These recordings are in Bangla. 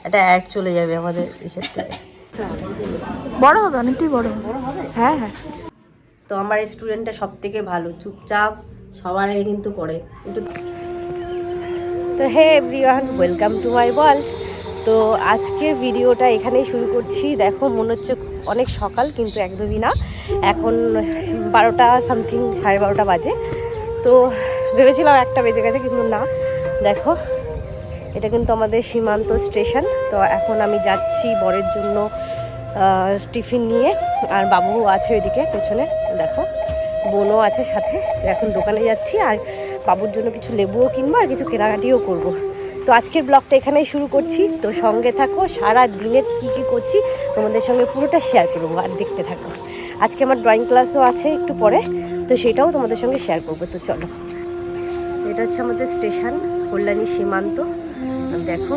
একটা অ্যাড চলে যাবে আমাদের এসব থেকে। বড় হবে, অনেকটাই বড় হবে। হ্যাঁ হ্যাঁ। তো আমার স্টুডেন্টটা সব থেকে ভালো, চুপচাপ সবার আগে কিন্তু করে কিন্তু। তো hey everyone, welcome to my world. তো আজকের ভিডিওটা এখানেই শুরু করছি। দেখো মনে হচ্ছে অনেক সকাল, কিন্তু একদমই না। এখন 12টা সামথিং, 12:30 বাজে। তো ভেবেছিলাম 1টা বেজে গেছে, কিন্তু না। দেখো এটা কিন্তু আমাদের সীমান্ত স্টেশন। তো এখন আমি যাচ্ছি বরের জন্য টিফিন নিয়ে, আর বাবু আছে ওইদিকে পেছনে, দেখো বোনও আছে সাথে। তো এখন দোকানে যাচ্ছি, আর বাবুর জন্য কিছু লেবুও কিনবো আর কিছু কেনাকাটিও করব। তো আজকের ব্লগটা এখানেই শুরু করছি। তো সঙ্গে থাকো, সারা দিনের কী কী করছি তোমাদের সঙ্গে পুরোটা শেয়ার করবো, আর দেখতে থাকো। আজকে আমার ড্রয়িং ক্লাসও আছে একটু পরে, তো সেটাও তোমাদের সঙ্গে শেয়ার করবো। তো চলো, এটা হচ্ছে আমাদের স্টেশন, কল্যাণী সীমান্ত। দেখো,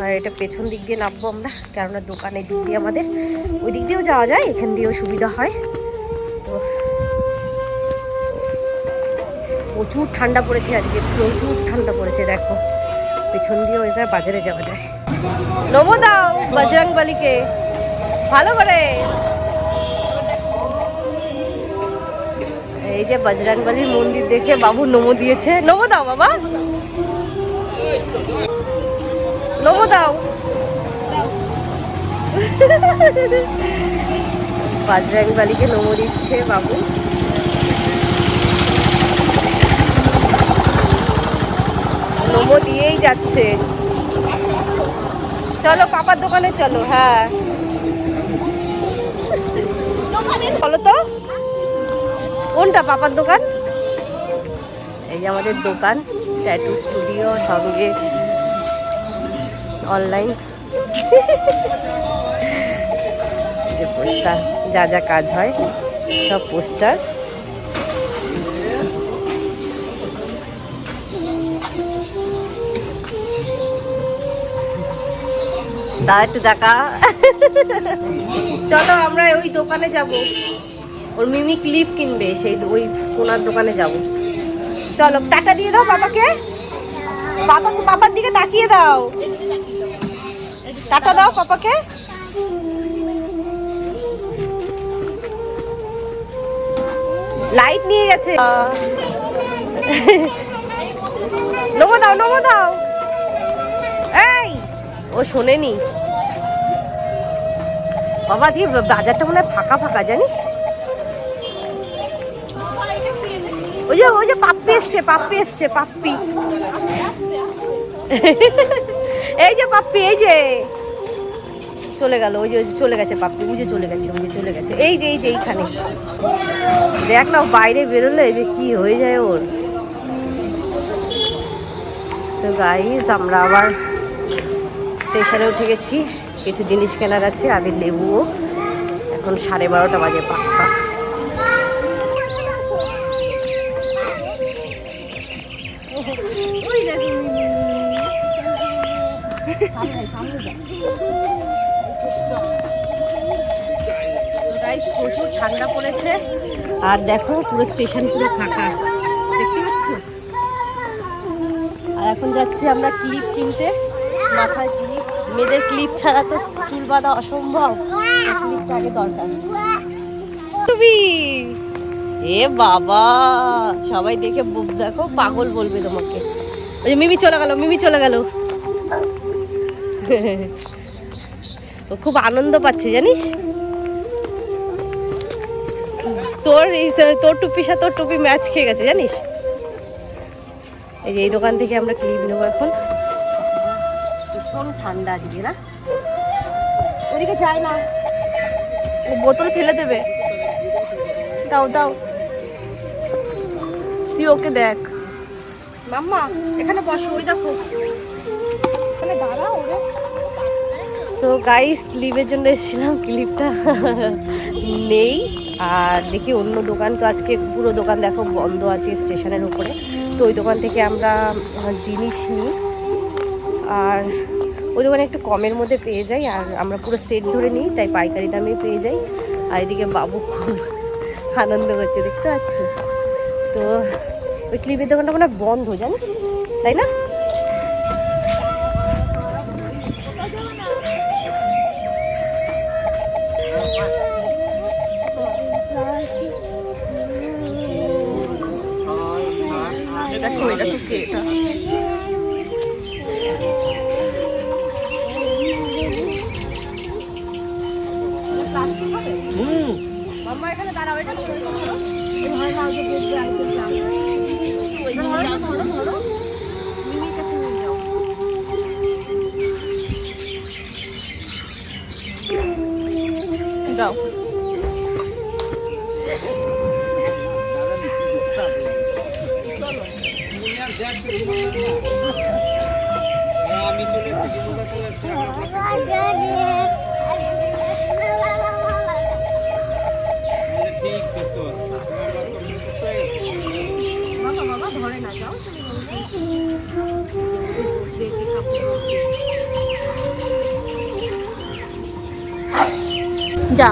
আর এটা পেছন দিক দিয়ে নামবো আমরা, কেননা দোকানের দিক দিয়ে আমাদের ওই দিক দিয়েও যাওয়া যায়, এখান দিয়েও সুবিধা হয়। তো প্রচুর ঠান্ডা পড়েছে আজকে, প্রচুর ঠান্ডা পড়েছে। দেখো পেছন দিয়েও এবার বাজারে যাওয়া যায়। নমো দাও বজরং বলীকে ভালো করে। এই যে বজরং বলীর মন্দির দেখে বাবু নমো দিয়েছে। নমো দাও বাবা, নমো দাও। বজরং বলীকে নমো দিচ্ছে বাবু। নমো দিয়েই যাচ্ছে। চলো পাপার দোকানে চলো। হ্যাঁ বলো তো কোনটা পাপার দোকান? এই যে আমাদের দোকান, ট্যাটু স্টুডিও, সঙ্গে অনলাইন যে পোস্টার, যা যা কাজ হয় সব পোস্টার। দাদা একটু দেখা। চলো আমরা ওই দোকানে যাব, ওর মিমি ক্লিপ কিনবে, সেই ওই ওনার দোকানে যাব। চলো টাটা দিয়ে দাও বাবাকে, বাবাকে বাবার দিকে তাকিয়ে দাও, টাটা দাও পাপাকে। লাইট নিয়ে গেছে। নমো দাও, নমো দাও। এই ও শোনেনি বাবা, আজকে বাজারটা মনে হয় ফাঁকা ফাঁকা, জানিস? ওই যে পাপ্পি এসছে, পাপ্পি এসছে, পাপ্পি। এই যে পাপ্পি, এই যে চলে গেল, ওই যে চলে গেছে পাপ্পি, ওই যে চলে গেছে, ওই যে চলে গেছে। এই যে এইখানে দেখ না, বাইরে বেরোলে যে কি হয়ে যায় ওর। তো গাইস আমরা আবার স্টেশনে উঠে গেছি, কিছু জিনিস কেনার আছে, আদের লেবুও। এখন 12:30 বাজে পাক্কা। প্রচুর ঠান্ডা পড়েছে, আর দেখো পুরো স্টেশন পুরো ফাঁকা, দেখতে পাচ্ছ? আর এখন যাচ্ছি আমরা ক্লিপ কিনতে, মাথায় ক্লিপ। মেয়েদের ক্লিপ ছাড়া তো চুল বাঁধা অসম্ভব, ক্লিপটা আগে দরকার। তুমি এ বাবা, সবাই দেখে দেখো পাগল বলবে তোমাকে। ওই যে মিমি চলে গেল, মিমি চলে গেল। ও খুব আনন্দ পাচ্ছে জানিস, তোর টুপির সাথে তোর টুপি ম্যাচ খেয়ে গেছে জানিস। এই যে এই দোকান থেকে আমরা ক্লিপ নেবো এখন। ভীষণ ঠান্ডা আজকে না, ওদিকে যায় না, ও বোতল ফেলে দেবে। দাও দাও, তুই ওকে দেখ। মাম্মা এখানে বসো, ওই দেখো এখানে দাঁড়া ওরে। তো গাইস ক্লিপের জন্য এসেছিলাম, ক্লিপটা নেই। আর দেখি অন্য দোকান, তো আজকে পুরো দোকান দেখো বন্ধ আছে স্টেশনের উপরে। তো ওই দোকান থেকে আমরা জিনিস নিই, আর ওই দোকানে একটু কমের মধ্যে পেয়ে যাই, আর আমরা পুরো সেট ধরে নিই, তাই পাইকারি দামে পেয়ে যাই। আর এদিকে বাবু খুব আনন্দ করছে, দেখতে পাচ্ছ? তো ওই ক্লিপের দোকানটা মানে বন্ধ, জানিস তাই না? এখানে দাঁড়াও, এটা ধরো, এটা ধরো। এই ধরে নাও যে দেখবে আইটেমটা। ওই ধরো, ধরো। মিমির কাছে নিয়ে যাও। দাও। আমি চলে এসেছি ঠিক তো বাবা ধরে না যাও। যা।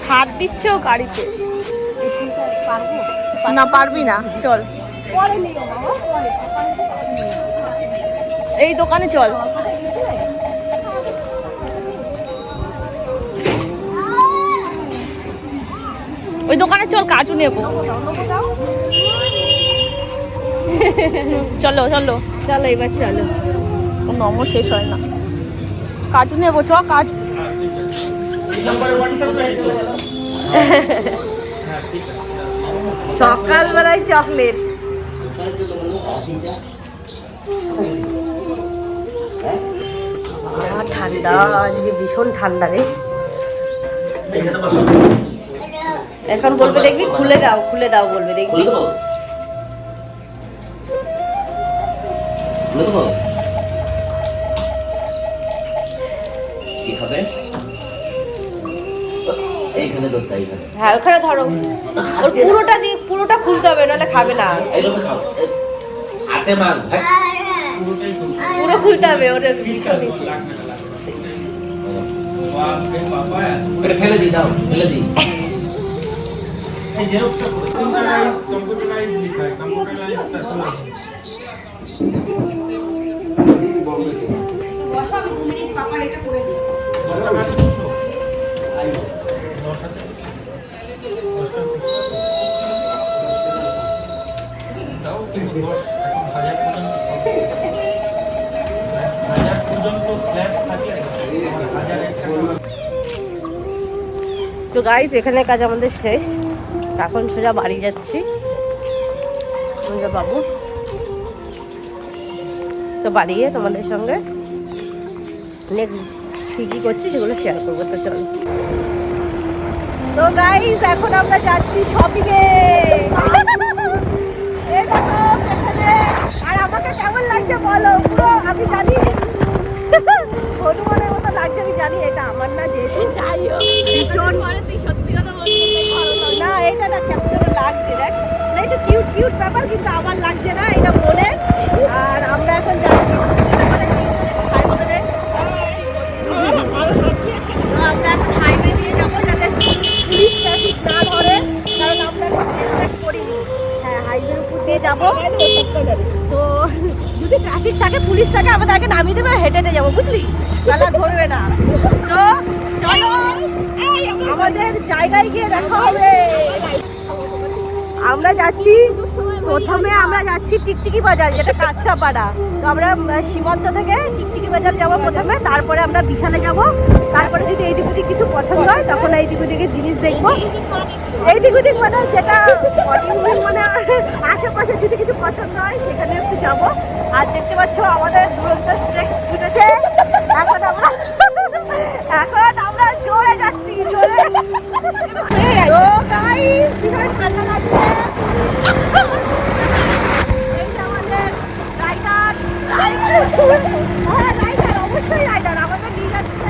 হাত দিচ্ছে ও গাড়িতে। না পারবি না, চল এই দোকানে চল। ওই দোকানে চল, কাজু নেবো। চলো চলো চলো এবার চলো। নম শেষ হয় না, কাজু নেবো, চ কাজু। সকালবেলায় চকলেট। ঠান্ডা আজকে, ভীষণ ঠান্ডা রে। এখন বলবে দেখবি খুলে দাও, খুলে দাও বলবে দেখবি। হ্যাঁ ওখানে ধরো, ওর পুরোটা খুলতে হবে, নাহলে খাবে না। পুরো খুলতে হবে ওর। ফেলে দি দাও, ফেলে দি। কম্পিউটারাইজ লিখা হয়, কম্পিউটারাইজ প্যাথোলজি। বসো, আমি 2 মিনিট পাপার এটা করে দিই। 10 টাকা আছে 200? 10 আছে? 10 টাকা দাও, কিন্তু 10 এখন 1000 পর্যন্ত সব 1000 পর্যন্ত স্ল্যাব থাকে, 1000 একটা। তো গাইস এখানে কাজ আমাদের শেষ, এখন সোজা বাড়ি যাচ্ছি বাবু। তো বাড়ি গিয়ে তোমাদের সঙ্গে নেক্সট কী কী করছি সেগুলো শেয়ার করবো। তো চলো। তো গাইস এখন আমরা যাচ্ছি শপিংয়ে। আর আমাকে কেমন লাগছে বলো, পুরো আমি জানি হনুমানের মতো লাগছে, আমি জানি এটা আমার না, যেহেতু ভীষণ না, এটা না কেমন যেন লাগছে, দেখ না এটা কিউট কিউট ব্যাপার, কিন্তু আমার লাগছে না, এটা মনে। আর আমরা এখন যাচ্ছি আমরা এখন হাইওয়ে দিয়ে যাবো, যাতে পুলিশ ট্রাফিক না ধরে, কারণ আমরা এখন হেলমেট করিনি। হ্যাঁ হাইওয়ের উপর দিয়ে যাবো, তো যদি ট্রাফিক থাকে, পুলিশ থাকে, আমাদের আগে নামিয়ে দেবে, হেঁটে হেঁটে যাবো, বুঝলি, তাহলে ধরবে না। তো চলো আমাদের জায়গায় গিয়ে দেখা হবে। আমরা যাচ্ছি, প্রথমে আমরা যাচ্ছি টিকটিকি বাজার, যেটা কাঁচরাপাড়া। তো আমরা সীমান্ত থেকে টিকটিকি বাজার যাব প্রথমে, তারপরে আমরা বিশালে যাব, তারপরে যদি এইদিক ওদিক কিছু পছন্দ হয় তখন এইদিক ওদিকে জিনিস দেখবো। এইদিক ওদিক মানে যেটা মানে আশেপাশে যদি কিছু পছন্দ হয় সেখানে একটু যাব। আর দেখতে পাচ্ছ আমাদের দুরন্ত এক্সপ্রেস ছুটেছে, এখন আমরা জোরে যাচ্ছি, জোরে। তো গাইস ভীষণ ঠান্ডা লাগছে। এই যে আমাদের রাইডার, হ্যাঁ রাইডার, অবশ্যই রাইডার আমাদের নিয়ে যাচ্ছে।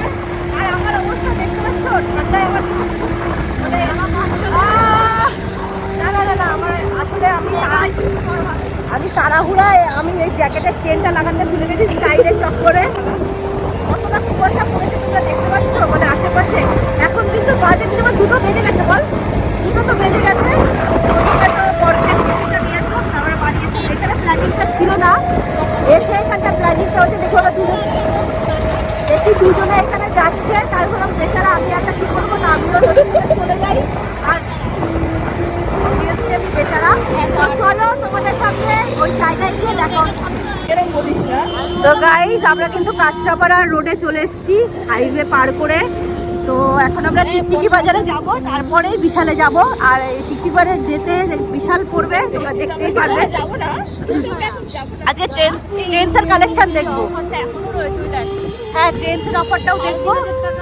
আর আমার অবস্থা দেখতে পাচ্ছ, ঠান্ডায় আমার মানে না না না না, আমার আসলে আমি তাড়াহুড়ায় আমি এই জ্যাকেটের চেনটা লাগাতে ভুলে গেছি স্টাইলের চক্করে। কতটা কুয়াশা পড়েছে তোমরা দেখতে পাচ্ছ মানে আশেপাশে। এখন কিন্তু বাজে মিনিমাম 2টো বেজে গেছে, বল 2টো তো বেজে গেছে। ওদিকে তো বরফের কুপিটা নিয়ে আসলাম, তারপরে বাড়ি এসে এখানে প্ল্যানিংটা ছিল না, এসে এখানটা প্ল্যানিংটা হচ্ছে। দেখো ওরা দুজন দেখতে বাকি দুজনে এখানে যাচ্ছে, তারপর বেচারা আমি একটা কি করবো না, আমিও যদি চলে যাই আর অবভিয়াসলি আমি বেচারা। তো চলো তোমাদের সাথে ওই জায়গায় গিয়ে দেখা হচ্ছে। তো গাইস আমরা কিন্তু কাঁচরাপাড়া রোডে চলে এসেছি হাইওয়ে পার করে। তো এখন আমরা টিকটিকি বাজারে যাব, তারপরেই বিশালে যাব। আর এই টিকটিকি বাজারে যেতে বিশাল পড়বে, তোমরা দেখতেই পারবে। আজকে ট্রেন্সের কালেকশন দেখবো, হ্যাঁ ট্রেন্সের অফারটাও দেখবো।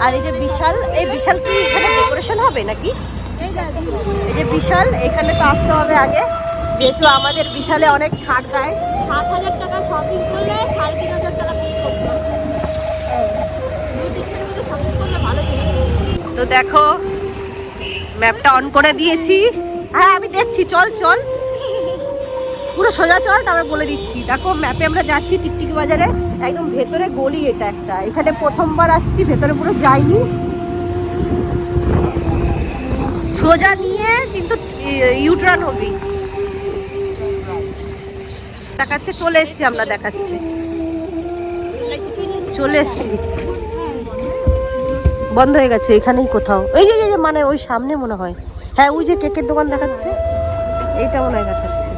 আর এই যে বিশাল, এই বিশাল কি এখানে ডেকোরেশন হবে নাকি? এই যে বিশাল, এখানে তো আসতে হবে আগে, যেহেতু আমাদের বিশালে অনেক ছাড় দেয়। 7,000 টাকা শপিং করলে 3,500 টাকা পে করতে হবে। তো দেখো ম্যাপটা অন করে দিয়েছি, হ্যাঁ আমি দেখছি, চল চল পুরো সোজা চল, তারপরে বলে দিচ্ছি। দেখো ম্যাপে আমরা যাচ্ছি টিকটিকি বাজারে, একদম ভেতরে গলি এটা একটা। এখানে প্রথমবার আসছি, ভেতরে পুরো যাইনি, সোজা নিয়ে কিন্তু ইউটার্ন হবি। দেখাচ্ছে চলে এসছি আমরা, দেখাচ্ছে চলে এসছি। বন্ধ হয়ে গেছে এখানেই কোথাও, এই যে মানে ওই সামনে মনে হয়, হ্যাঁ ওই যে কেকের দোকান দেখাচ্ছে, এইটা মনে হয় দেখাচ্ছে।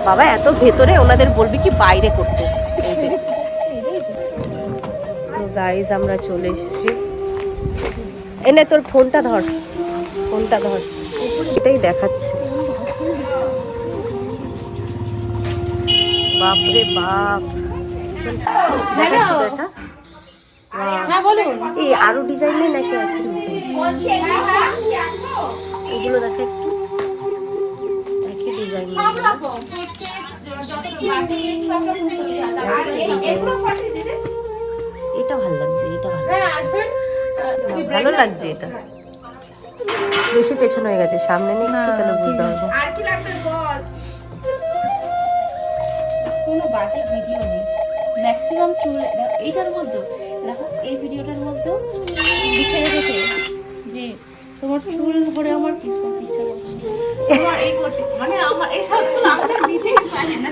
বাবা এত ভেতরে, ওনাদের বলবি কি বাইরে করতে। গাইজ আমরা চলে এসেছি, এনে তোর ফোনটা ধর, ফোনটা ধর, এটাই দেখাচ্ছে। বাপরে বাপ, দেখা হ্যাঁ বলো। এই আরো ডিজাইন নেই নাকি? একই ডিজাইন, এগুলো দেখা একটু, একই ডিজাইন, এটা ভালো লাগছে, এটা ভালো লাগছে, এটা বেশি পেছনে হয়ে গেছে, সামনে নেই একটু, তাহলে বুঝতে পারবো। কোনো বাজে ভিডিও নেই, ম্যাক্সিমাম চুল এইটার মধ্যে দেখো, এই ভিডিওটার মধ্যেও লিখে রেখেছে যে তোমার চুল ধরে আমার কিস করতে ইচ্ছা করছে, তোমার এই করতে, মানে আমার এই সবগুলো আমাদের নিতেই পারে না।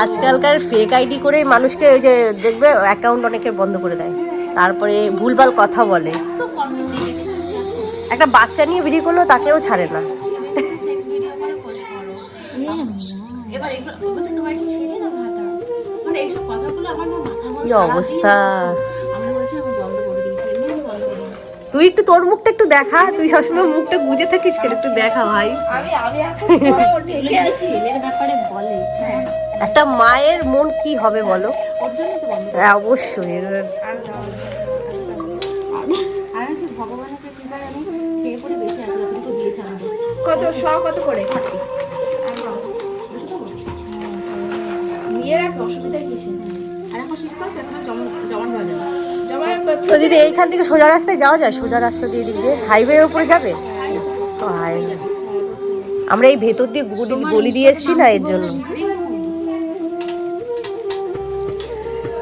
আজকালকার ফেক আইডি করে মানুষকে ওই যে দেখবে অ্যাকাউন্ট অনেকে বন্ধ করে দেয়, তারপরে ভুলভাল কথা বলে। তো কমেন্ট দিয়ে একটা বাচ্চা নিয়ে ভিডিও করলেও তাকেও ছাড়ে না। সেক্স ভিডিও করে পোস্ট করো, এবার এগুলো বলছে তোমার একটু ছেড়ে না ভাটা, মানে এইসব কথাগুলো আমার না মাথা কি অবস্থা, আমি বলছি আমি বন্ধ করে দিয়েছি, এমনি আমি বন্ধ করে দিয়েছি। তুই একটু তোর মুখটা একটু দেখা, তুই সবসময় মুখটা গুজে থাকিস কেন, একটু দেখা ভাই। ছেলের ব্যাপারে বলে, হ্যাঁ একটা মায়ের মন কি হবে বলো? ওর জন্য তো বন্ধ। হ্যাঁ অবশ্যই। আর আছে ভগবানের কৃপায় আমি খেয়ে পরে বেঁচে আছি, যতটুকু দিয়েছে আমাদের। কত কত করে নিয়ে রাখ, অসুবিধা কিছু নেই। আর এখন শীতকাল তো এখন জমান বাজে না। তো দিদি এইখান থেকে সোজা রাস্তায় যাওয়া যায়, সোজা রাস্তা দিয়ে দিকে হাইওয়ের উপরে যাবে। তো হাইওয়ে, আমরা এই ভেতর দিয়ে গলি দিয়ে এসছি না, এর জন্য।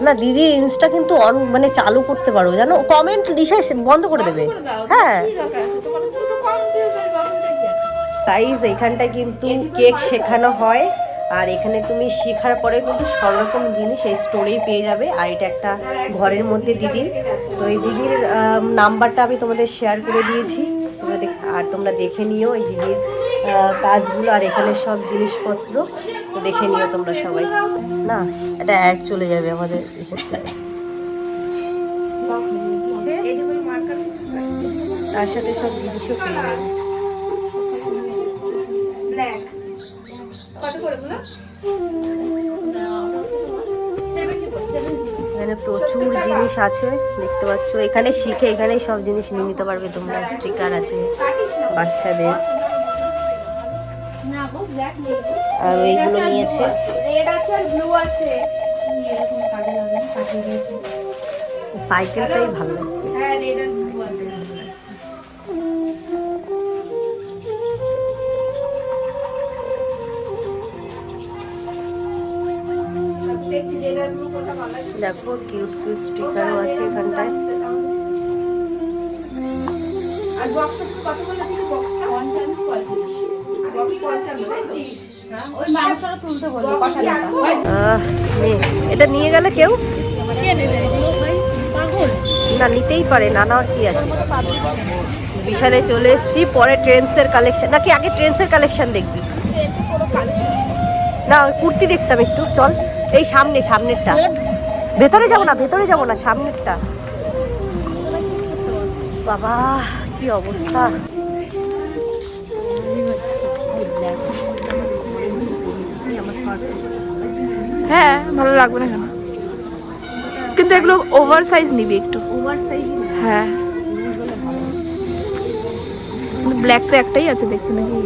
না দিদি ইনস্টা কিন্তু অন মানে চালু করতে পারো জানো, কমেন্ট দিশে বন্ধ করে দেবে। হ্যাঁ গাইস, এখানটায় কিন্তু কেক শেখানো হয়, আর এখানে তুমি শেখার পরে কিন্তু সব রকম জিনিস এই স্টোরেই পেয়ে যাবে। আর এটা একটা ঘরের মধ্যে দিদির, তো এই দিদির নাম্বারটা আমি তোমাদের শেয়ার করে দিয়েছি, তোমরা আর তোমরা দেখে নিও এই দিদির কাজগুলো আর এখানে সব জিনিসপত্র, তো দেখে নিও তোমরা সবাই। না এটা অ্যাড চলে যাবে আমাদের এসব থেকে, তার সাথে সব জিনিসও পেয়ে যাবে। এখানে প্রচুর জিনিস আছে দেখতে পাচ্ছ, এখানে শিখে এখানেই সব জিনিস নিয়ে নিতে পারবে তোমরা। স্টিকার আছে বাচ্চাদের, আর এইগুলো নিয়েছে, রেড আছে আর ব্লু আছে। এরকম কাজে লাগে না, কাটিয়ে দিয়েছে। সাইকেলটাই ভালো লাগছে। হ্যাঁ রেড আর ব্লু আছে। দেখছি রেড আর ব্লু কোনটা ভালো লাগে। দেখো কিউট কিউট স্টিকারও আছে এখানটায়। আর বক্সটা কত বলে দিলি? বক্সটা 55 বক্স 55 তাই তো? হ্যাঁ, ওই মাংসটা তুলতে বলবো কষাটা। এটা নিয়ে গেলে কেউ না নিতেই পারে, না নেওয়ার কি আছে। বিশালে চলে এসেছি, পরে ট্রেন্ডসের কালেকশন, নাকি আগে ট্রেন্ডসের কালেকশন দেখবি? না ওই কুর্তি দেখতাম একটু, চল। এই সামনেরটা, ভেতরে যাব না, সামনেরটা। বাবা কি অবস্থা! হ্যাঁ ভালো লাগবে না কেন, কিন্তু এগুলো ওভার সাইজ নিবি একটু। Over size? হ্যাঁ ব্ল্যাক তো একটাই আছে দেখছি নাকি?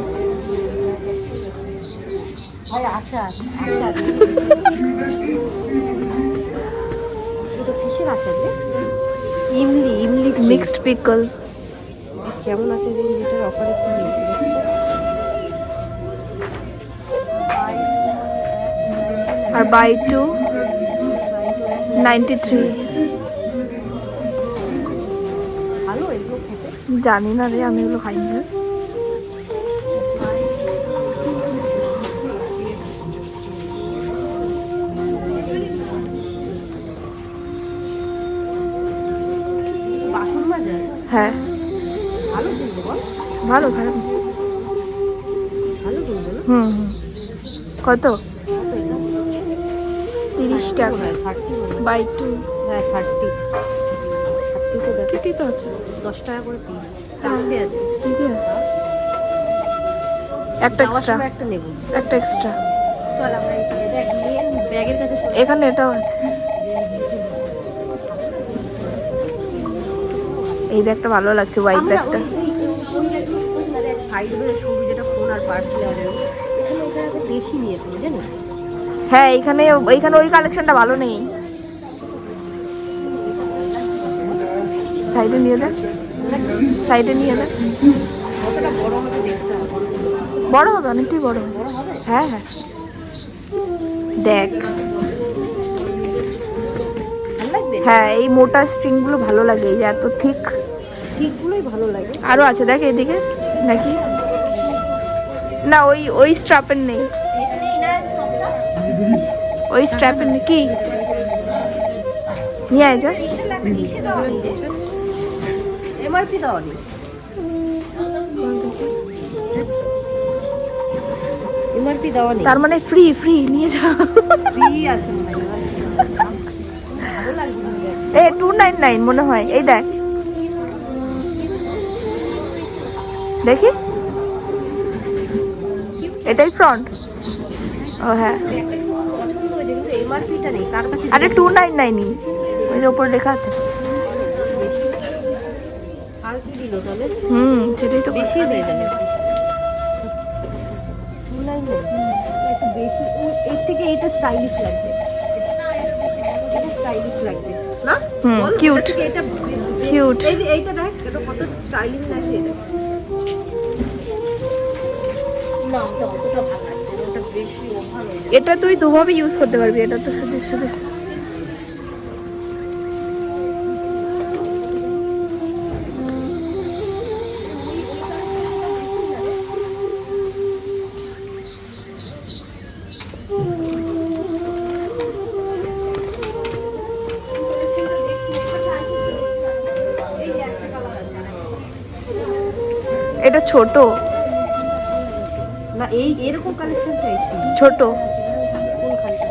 আচ্ছা এটা কিসের আচার রে? ইমলি মিক্সড পিকল। কেমন আছে রে? যেটার অফারে কি দিয়েছিল? আর বাই 2 93। ভালো এগুলো খেতে। জানি না রে, আমি এগুলো খাইনি রে। বাসন বাজার হ্যাঁ ভালো কিন্তু বল, ভালো খারাপ না। ভালো কিন্তু না? হুম হুম। কত? 30 টাকা। 30 বাই 2। হ্যাঁ 30 তো দেখ, ঠিকই তো আছে। 10 টাকা করে পিস, চারটে আছে। ঠিকই আছে। একটা যাওয়ার এক্সট্রা, সময় একটা নেবো। একটা এক্সট্রা। চল আমরা এখানে দেখ মেন ব্যাগের কাছে চলে এখানে এটাও আছে। এই ব্যাগটা ভালো লাগছে, হোয়াইট ব্যাগটা। সাইড ধরে সরু যেটা ফোন আর পার্স লেয়ারের, এখানে ওটা বেশি নিয়ে তুমি জানিস? হ্যাঁ এইখানে ওই কালেকশনটা ভালো নেই। সাইডে নিয়ে দেন, সাইডে নিয়ে দেন। কতটা বড় হবে দেখতে হবে। বড় হবে, অনেকটাই বড় হবে। বড় হবে? হ্যাঁ হ্যাঁ দেখ। ভালো লাগবে? হ্যাঁ এই মোটা স্ট্রিংগুলো ভালো লাগে, এই যে এত থিক। ঠিকগুলোই ভালো লাগে। আরও আছে দেখ এইদিকে নাকি? না ওই স্ট্র্যাপের নেই, ওই স্ট্র্যাপের নেই। কি নিয়ে আয় যা। এমআরপি দেওয়া নেই, এমআরপি দেওয়া নেই। তার মানে ফ্রি ফ্রি নিয়ে যা। ফ্রি আছে মনে হয়। ভালো লাগবে। এ 299 মনে হয়। এই দেখ দেখি, এটাই ফ্রন্ট। ও হ্যাঁ, পছন্দ হয়েছে কিন্তু এমআরপিটা নেই তার কাছে। আরে 299ই ওই উপর লেখা আছে। আর কি দিল তাহলে? সেটাই তো বেশি হয়ে যাবে। 299 একটু বেশি। এর থেকে এটা স্টাইলিশ লাগছে, এটা স্টাইলিশ লাগছে না? হুম, বল, cute. ওটা থেকে এটা কিউট। এই যে এইটা দেখ, এটা কত স্টাইলিশ লাগছে। এটা না, ওটা অতটা ভালো লাগছে না, ওটা বেশি ওভার হয়ে যাবে। এটা তুই দুভাবে ইউজ করতে পারবি, এটা তো শুধু শুধু। এটা ছোট না এই এরকম কালেকশন চাইছি। ছোট। কোনখানটা?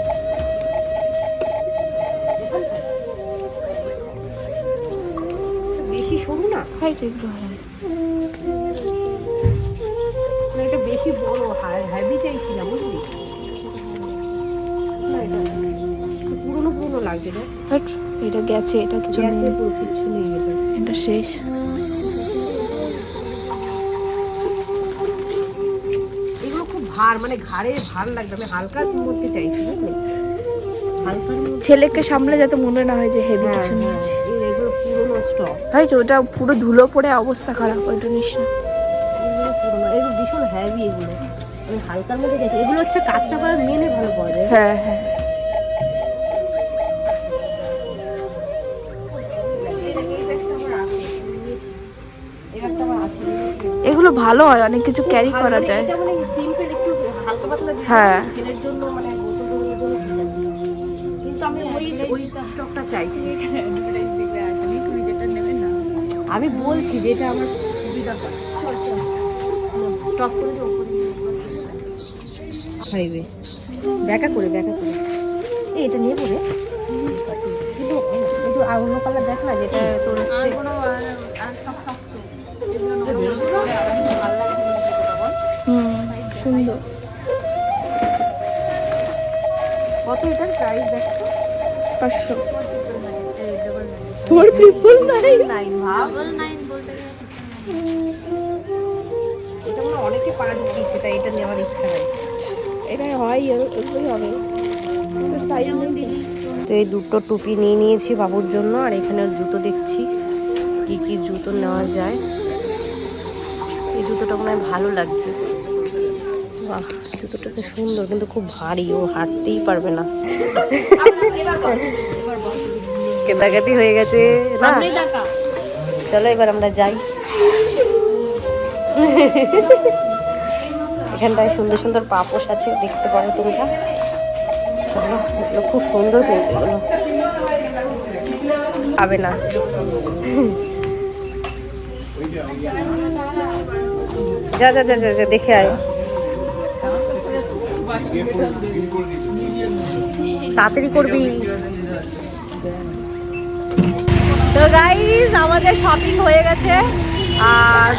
বেশি সরু না, হাইট এগুলো হয়। না এটা বেশি বড় হেভি চাইছিলাম বুঝলি। না এটা পুরনো পুরনো লাগছে না, হাট, এটা গেছে, এটা কিছু গেছে নেই, পুরো কিছু নেই এটা। এটা শেষ। এগুলো খুব ভার, মানে ঘাড়ে ভার লাগবে। আমি হালকার মধ্যে চাইছি বুঝলি, হালকার মধ্যে। ছেলেকে সামলে যাতে মনে না হয় যে হেভি কিছু নিয়েছে। এগুলো পুরনো স্টক, হয়েছে ওটা পুরো ধুলো পড়ে অবস্থা খারাপ, ওইটা নিস না। এগুলো পুরনো, এগুলো ভীষণ হেভি। এগুলো আমি হালকার মধ্যে চাইছি। এগুলো হচ্ছে কাজটা করার মেনে ভালো পাওয়া যায়। হ্যাঁ হ্যাঁ এই একটা আমার আছে। এগুলো ভালো হয়, অনেক কিছু ক্যারি করা যায়। এটা মানে সিম্পল, একটু হালকা পাতলা জুতো হ্যাঁ। ছেলের জন্য মানে গোসলের জন্য ঠিক আছে, কিন্তু আমি ওই স্টকটা চাইছি। আমি বলছি যে এটা আমার সুবিধা করে স্টক করে দেবো খাইবে ব্যাকা করে এটা নিয়ে পড়ে কিন্তু একটু অন্য কালার দেখ না যেটা তোর হচ্ছে সুন্দর। কত এটার প্রাইস দেখো 500। তোর 999 ভাব এটা মানে অনেকে পা ঢুকিয়েছে, তাই এটা নেওয়ার ইচ্ছা নাই। এটাই হয়, এরকমই হবে। তোর সাইজ নেই। তো এই দুটো টুপি নিয়ে নিয়েছি বাবুর জন্য, আর এখানে জুতো দেখছি কি কি জুতো নেওয়া যায়। এই জুতোটা মনে হয় ভালো লাগছে, বাহ জুতোটা তো সুন্দর কিন্তু খুব ভারী, ও হাঁটতেই পারবে না। কেদাকাটি হয়ে গেছে না, চলো এবার আমরা যাই। এখানটায় সুন্দর সুন্দর পাপোশ আছে, দেখতে পারো তোমরা। চলো, এগুলো খুব সুন্দর কিন্তু, এগুলো পাবে না। যা যা যা যা যা দেখে আয়, তাড়াতাড়ি করবি। তো গাইস আমাদের শপিং হয়ে গেছে, আর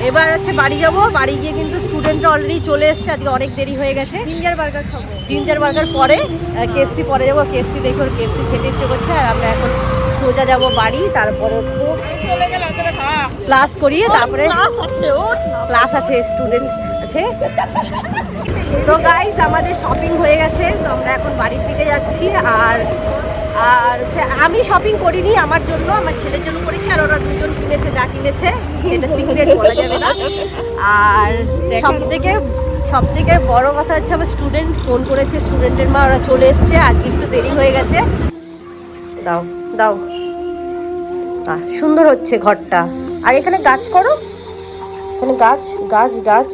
এবার হচ্ছে বাড়ি যাব। বাড়ি গিয়ে কিন্তু স্টুডেন্টরা অলরেডি চলে এসছে, আজকে অনেক দেরি হয়ে গেছে। জিঞ্জার বার্গার খাবো, জিঞ্জার বার্গার পরে কেএফসি পরে যাবো। কেএফসি দেখে ওর কেএফসি খেতে ইচ্ছে করছে, আর আমরা এখন সোজা যাব বাড়ি। তারপরে হচ্ছে ক্লাস করিয়ে তারপরে ক্লাস আছে, স্টুডেন্ট আছে। তো গাইস আমাদের শপিং হয়ে গেছে, তো আমরা এখন বাড়ির দিকে যাচ্ছি। আর হচ্ছে আমি শপিং করিনি আমার জন্য, আমার ছেলের জন্য করেছি, আর ওরা দুজন কিনেছে, যা কিনেছে সেটা সিক্রেট বলা যাবে না। আর সব থেকে বড় কথা হচ্ছে আমার স্টুডেন্ট ফোন করেছে, স্টুডেন্টের মা, ওরা চলে এসছে, আজকে একটু দেরি হয়ে গেছে। দাও দাও, সুন্দর হচ্ছে ঘরটা। আর এখানে গাছ করো, এখানে গাছ গাছ গাছ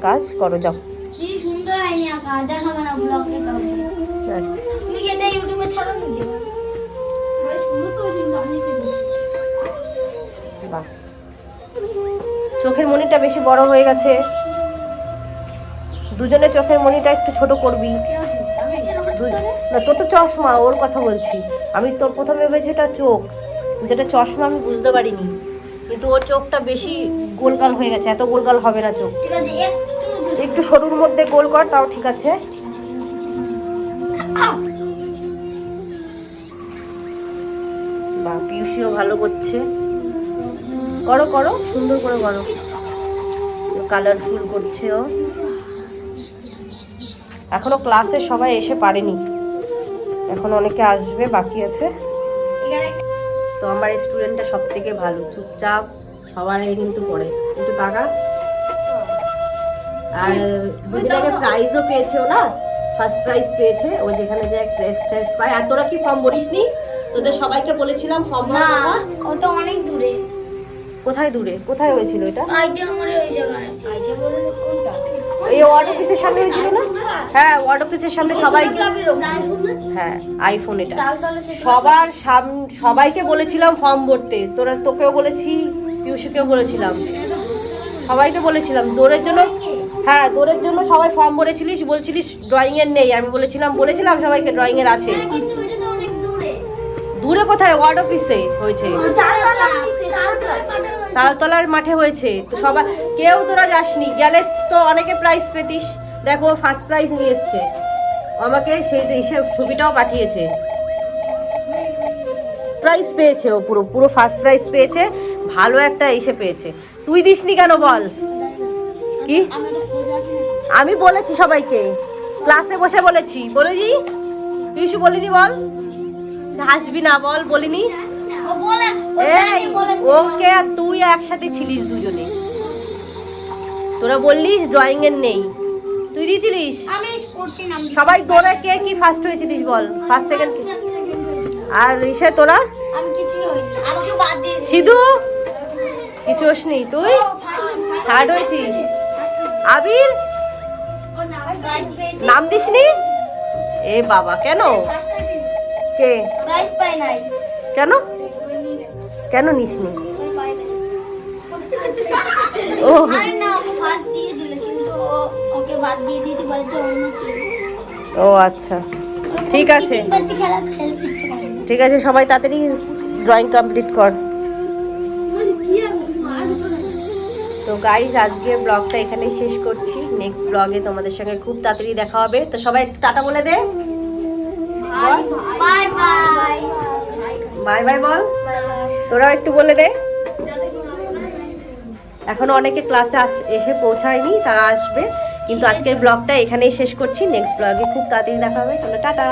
গাছ করো, যাও। কি সুন্দর আইনি আঁকা, দেখাবে না ব্লগে কাউকে। তুমি কি এটা ইউটিউবে ছাড়ো নি? ভাই সুন্দর তো জিনিস আমি কি বলি। বাহ, চোখের মনিটা বেশি বড় হয়ে গেছে, দুজনে চোখের মনিটা একটু ছোট করবি। না তোর তো চশমা, ওর কথা বলছি আমি। তোর প্রথমে ভেবেছি এটা চোখ, যেটা চশমা আমি বুঝতে পারিনি, কিন্তু ওর চোখটা বেশি গোলগাল হয়ে গেছে। এত গোলগাল হবে না চোখ, ঠিক আছে একটু সরুর মধ্যে গোল কর, তাও ঠিক আছে। বা পিউসিও ভালো করছে, করো করো, সুন্দর করে করো, কালারফুল করছে ও। এখনো ক্লাসে সবাই এসে পারেনি, এখন অনেকে আসবে, বাকি আছে। তো আমার স্টুডেন্টটা সব থেকে ভালো, চুপচাপ সবার আগে কিন্তু পড়ে, কিন্তু টাকা। আর দুদিন আগে প্রাইজও পেয়েছে ও, না ফার্স্ট প্রাইজ পেয়েছে ও, যেখানে যে ড্রেস পায়। আর তোরা কি ফর্ম ভরিসনি? তোদের সবাইকে বলেছিলাম ফর্ম না, ভরা। ওটা অনেক দূরে। কোথায় দূরে? কোথায় হয়েছিল এটা? আইডিয়া আমার ওই জায়গায়। আইডিয়া বলে কোনটা? এই ওয়ার্ড অফিসের সামনে হয়েছিল না? হ্যাঁ, ওয়ার্ড অফিসের সামনে সবাই। হ্যাঁ, আইফোন এটা। সবাইকে বলেছিলাম ফর্ম ভরতে, তোকেও বলেছি, পিউষিকেও বলেছিলাম, সবাইকে বলেছিলাম দৌড়ের জন্য। হ্যাঁ, দৌড়ের জন্য সবাই ফর্ম ভরেছিলিস, বলছিলিস ড্রয়িং এর নেই। আমি বলেছিলাম সবাইকে ড্রয়িং এর আছে। কিন্তু এটা তো অনেক দূরে। দূরে কোথায়? ওয়ার্ড অফিসে হয়েছে, তালতলার মাঠে হয়েছে। তো সবাই, কেউ তোরা যাসনি, গেলে তো অনেকে প্রাইজ পেতিস। দেখো ফার্স্ট প্রাইজ নিয়ে এসছে, আমাকে সেই হিসেবে ছবিটাও পাঠিয়েছে। প্রাইজ পেয়েছে ও, পুরো ফার্স্ট প্রাইজ পেয়েছে, ভালো একটা এসে পেয়েছে। তুই দিসনি কেন বল? কি আমি বলেছি সবাইকে, ক্লাসে বসে বলেছি, বলেছি পিউষু বলিনি? বল, হাসবি না, বল বলিনি? ও বলে এই ওকে আর তুই একসাথে ছিলিস দুজনে, তোরা বললিস ড্রয়িং এর নেই, তুই দিয়েছিলিস। আমি স্পোর্টসে নাম সবাই তোরা কে কি ফার্স্ট হয়েছিলিস বল? First second. আর ইসে তোরা? আমি কিছু হইনি, আমাকে বাদ দিয়ে দিন। সিধু কিছু হসনি, তুই থার্ড হয়েছিস। আবির প্রাইজ পেয়েছি। নাম দিসনি? এ বাবা, কেন? কে? প্রাইজ পাই নাই। কেন? কেন নিসনি? ও আরে না, ওকে ফার্স্ট দিয়েছিল কিন্তু ওকে বাদ দিয়ে দিয়েছে, বলছে অন্য টিম। ও আচ্ছা, ঠিক আছে বাচ্চা খেলা খেলতে ইচ্ছে করে না। ঠিক আছে, সবাই তাড়াতাড়ি ড্রয়িং কমপ্লিট কর। তো গাইজ, আজকে ব্লগটা এখানেই শেষ করছি। নেক্সট ব্লগে তোমাদের সঙ্গে খুব তাড়াতাড়ি দেখা হবে। তো সবাই একটু টাটা বলে দে। Bye bye. বাই বাই বল। তোরাও একটু বলে দে। এখনো অনেকে ক্লাসে এসে পৌঁছায়নি, তারা আসবে। কিন্তু আজকের ব্লগটা এখানেই শেষ করছি। নেক্সট ব্লগে খুব তাড়াতাড়ি দেখা হবে। চলো টাটা।